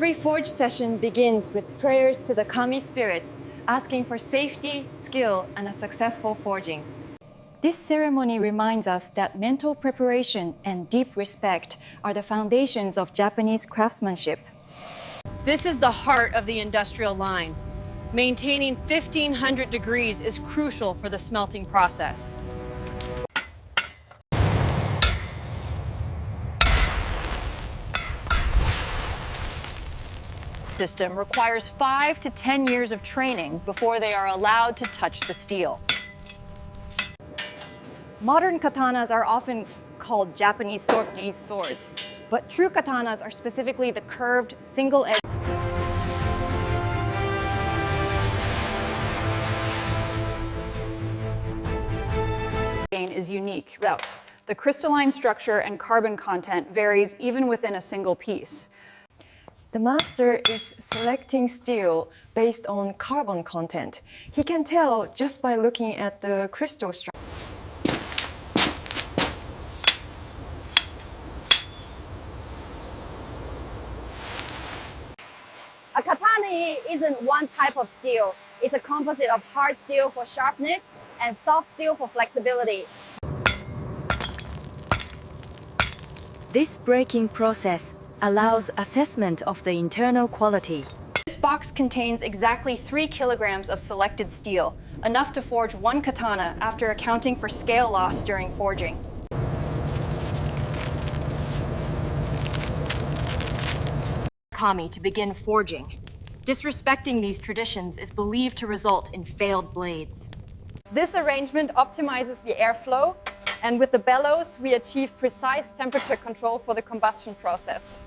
Every forge session begins with prayers to the kami spirits, asking for safety, skill, and a successful forging. This ceremony reminds us that mental preparation and deep respect are the foundations of Japanese craftsmanship. This is the heart of the industrial line. Maintaining 1500 degrees is crucial for the smelting process. System requires 5 to 10 years of training before they are allowed to touch the steel. Modern katanas are often called Japanese swords, but true katanas are specifically the curved, single-edged. Is unique. The crystalline structure and carbon content varies even within a single piece. The master is selecting steel based on carbon content. He can tell just by looking at the crystal structure. A katana isn't one type of steel. It's a composite of hard steel for sharpness and soft steel for flexibility. This breaking process allows assessment of the internal quality. This box contains exactly 3 kilograms of selected steel, enough to forge 1 katana after accounting for scale loss during forging. Kami to begin forging. Disrespecting these traditions is believed to result in failed blades. This arrangement optimizes the airflow, and with the bellows, we achieve precise temperature control for the combustion process.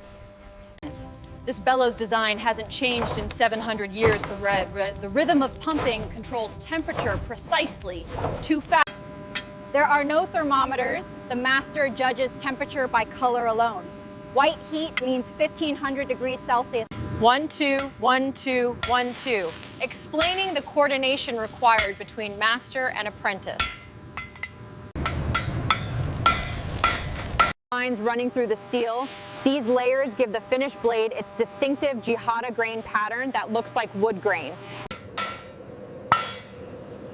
This bellows design hasn't changed in 700 years. The rhythm of pumping controls temperature precisely, too fast. There are no thermometers. The master judges temperature by color alone. White heat means 1500 degrees Celsius. 1, 2, 1, 2, 1, 2, explaining the coordination required between master and apprentice. Lines running through the steel. These layers give the finished blade its distinctive jihada grain pattern that looks like wood grain.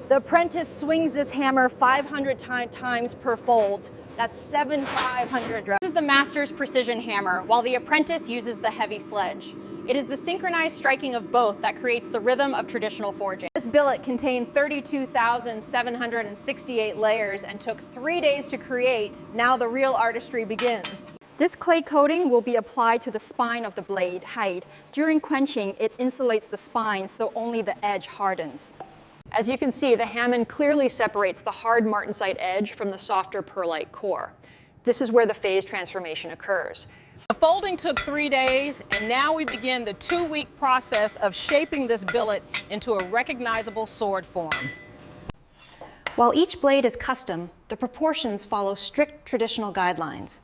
The apprentice swings this hammer 500 times per fold. That's 7,500. This is the master's precision hammer, while the apprentice uses the heavy sledge. It is the synchronized striking of both that creates the rhythm of traditional forging. This billet contained 32,768 layers and took 3 days to create. Now the real artistry begins. This clay coating will be applied to the spine of the blade height. During quenching, it insulates the spine so only the edge hardens. As you can see, the Hammond clearly separates the hard martensite edge from the softer pearlite core. This is where the phase transformation occurs. The folding took 3 days, and now we begin the 2-week process of shaping this billet into a recognizable sword form. While each blade is custom, the proportions follow strict traditional guidelines.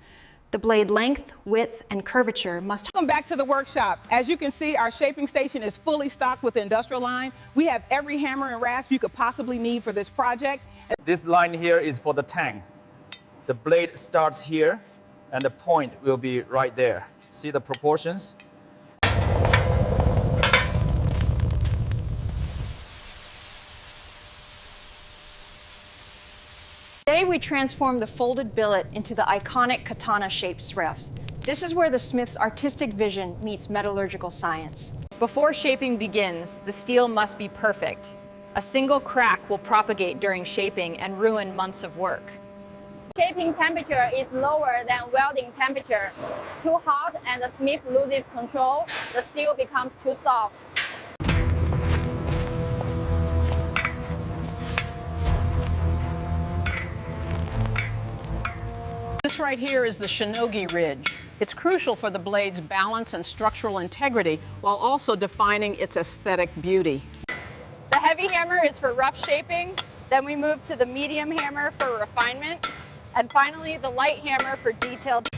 The blade length, width, and curvature must... Welcome back to the workshop. As you can see, our shaping station is fully stocked with the industrial line. We have every hammer and rasp you could possibly need for this project. This line here is for the tang. The blade starts here, and the point will be right there. See the proportions? Today we transform the folded billet into the iconic katana-shaped srefs. This is where the smith's artistic vision meets metallurgical science. Before shaping begins, the steel must be perfect. A single crack will propagate during shaping and ruin months of work. Shaping temperature is lower than welding temperature. Too hot and the smith loses control, the steel becomes too soft. This right here is the shinogi ridge. It's crucial for the blade's balance and structural integrity while also defining its aesthetic beauty. The heavy hammer is for rough shaping. Then we move to the medium hammer for refinement. And finally, the light hammer for detailed.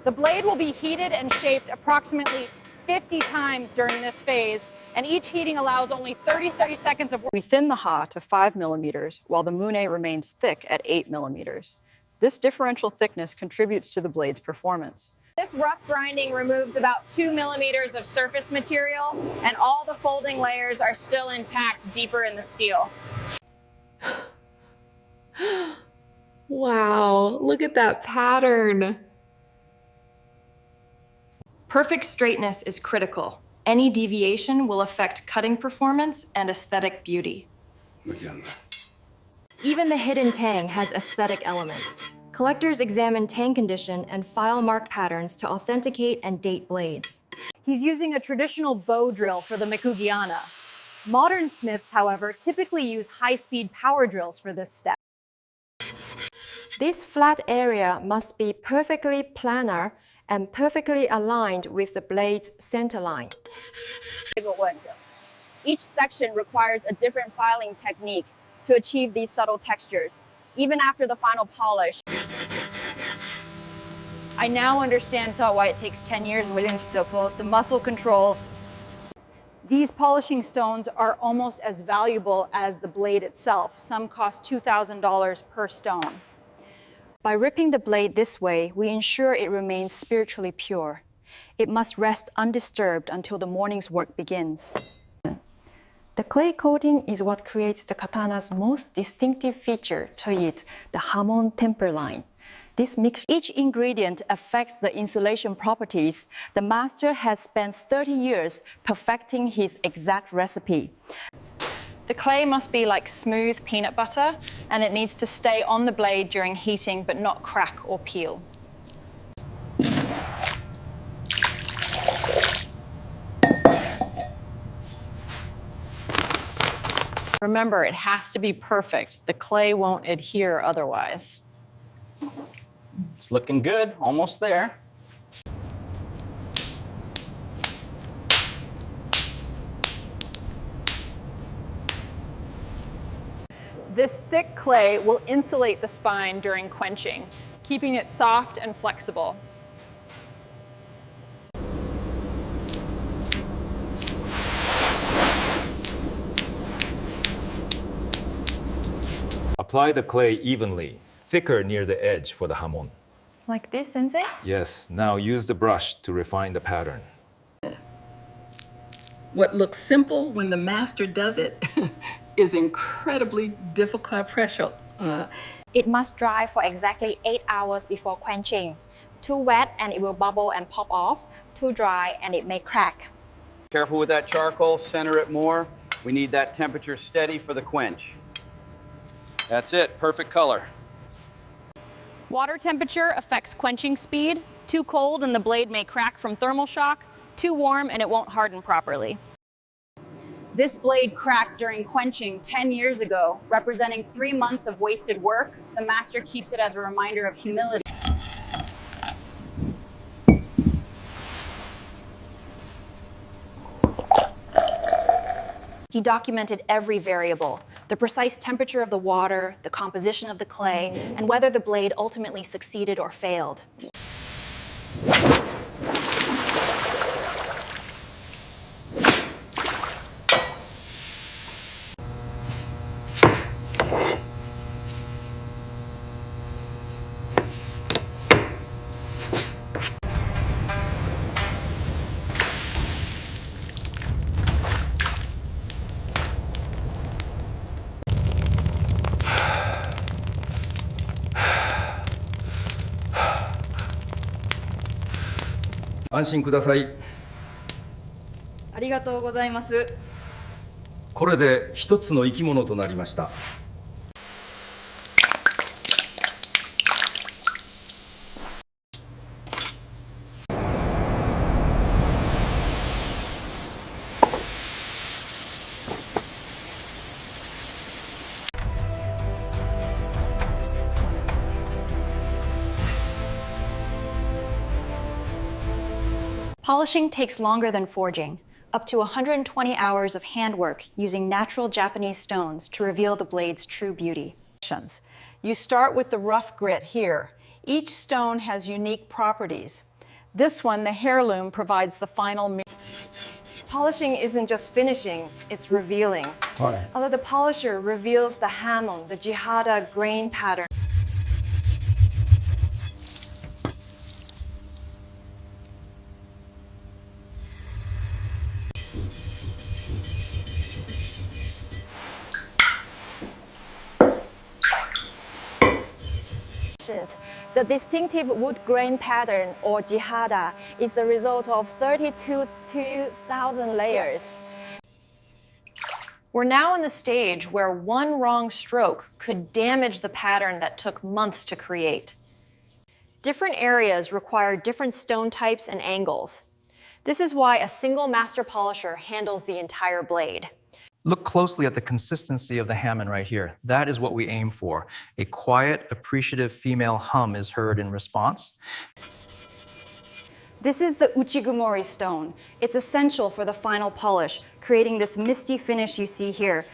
The blade will be heated and shaped approximately 50 times during this phase, and each heating allows only 30 seconds of work. We thin the ha to 5 millimeters, while the mune remains thick at 8 millimeters. This differential thickness contributes to the blade's performance. This rough grinding removes about 2 millimeters of surface material, and all the folding layers are still intact deeper in the steel. Wow, look at that pattern. Perfect straightness is critical. Any deviation will affect cutting performance and aesthetic beauty. Even the hidden tang has aesthetic elements. Collectors examine tang condition and file mark patterns to authenticate and date blades. He's using a traditional bow drill for the mikugiana. Modern smiths, however, typically use high-speed power drills for this step. This flat area must be perfectly planar and perfectly aligned with the blade's center line. Each section requires a different filing technique to achieve these subtle textures, even after the final polish. I now understand why it takes 10 years the muscle control. These polishing stones are almost as valuable as the blade itself. Some cost $2,000 per stone. By ripping the blade this way, we ensure it remains spiritually pure. It must rest undisturbed until the morning's work begins. The clay coating is what creates the katana's most distinctive feature, the hamon temper line. This mix, each ingredient affects the insulation properties. The master has spent 30 years perfecting his exact recipe. The clay must be like smooth peanut butter, and it needs to stay on the blade during heating but not crack or peel. Remember, it has to be perfect. The clay won't adhere otherwise. It's looking good, almost there. This thick clay will insulate the spine during quenching, keeping it soft and flexible. Apply the clay evenly, thicker near the edge for the hamon. Like this, sensei? Yes, now use the brush to refine the pattern. What looks simple when the master does it is incredibly difficult pressure. It must dry for exactly 8 hours before quenching. Too wet and it will bubble and pop off. Too dry and it may crack. Careful with that charcoal, center it more. We need that temperature steady for the quench. That's it, perfect color. Water temperature affects quenching speed. Too cold and the blade may crack from thermal shock. Too warm and it won't harden properly. This blade cracked during quenching 10 years ago, representing 3 months of wasted work. The master keeps it as a reminder of humility. He documented every variable, the precise temperature of the water, the composition of the clay, and whether the blade ultimately succeeded or failed.安心ください。ありがとうございます。これで一つの生き物となりました。Polishing takes longer than forging, up to 120 hours of handwork using natural Japanese stones to reveal the blade's true beauty. You start with the rough grit here. Each stone has unique properties. This one, the heirloom, provides the final Polishing isn't just finishing, it's revealing. Although the polisher reveals the hamon, the jihada grain pattern. The distinctive wood grain pattern, or jihada, is the result of 32,000 layers. We're now in the stage where one wrong stroke could damage the pattern that took months to create. Different areas require different stone types and angles. This is why a single master polisher handles the entire blade. Look closely at the consistency of the hamon right here. That is what we aim for. A quiet, appreciative female hum is heard in response. This is the uchigumori stone. It's essential for the final polish, creating this misty finish you see here.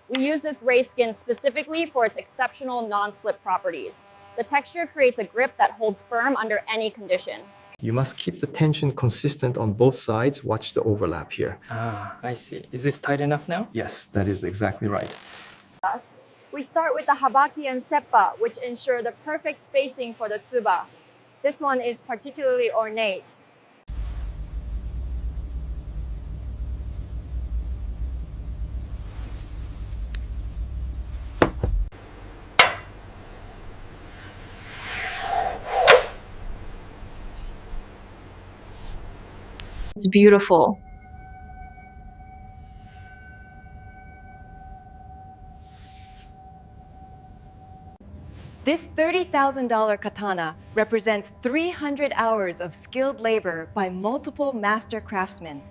We use this ray skin specifically for its exceptional non-slip properties. The texture creates a grip that holds firm under any condition. You must keep the tension consistent on both sides. Watch the overlap here. Ah, I see. Is this tight enough now? Yes, that is exactly right. We start with the habaki and seppa, which ensure the perfect spacing for the tsuba. This one is particularly ornate. It's beautiful. This $30,000 katana represents 300 hours of skilled labor by multiple master craftsmen.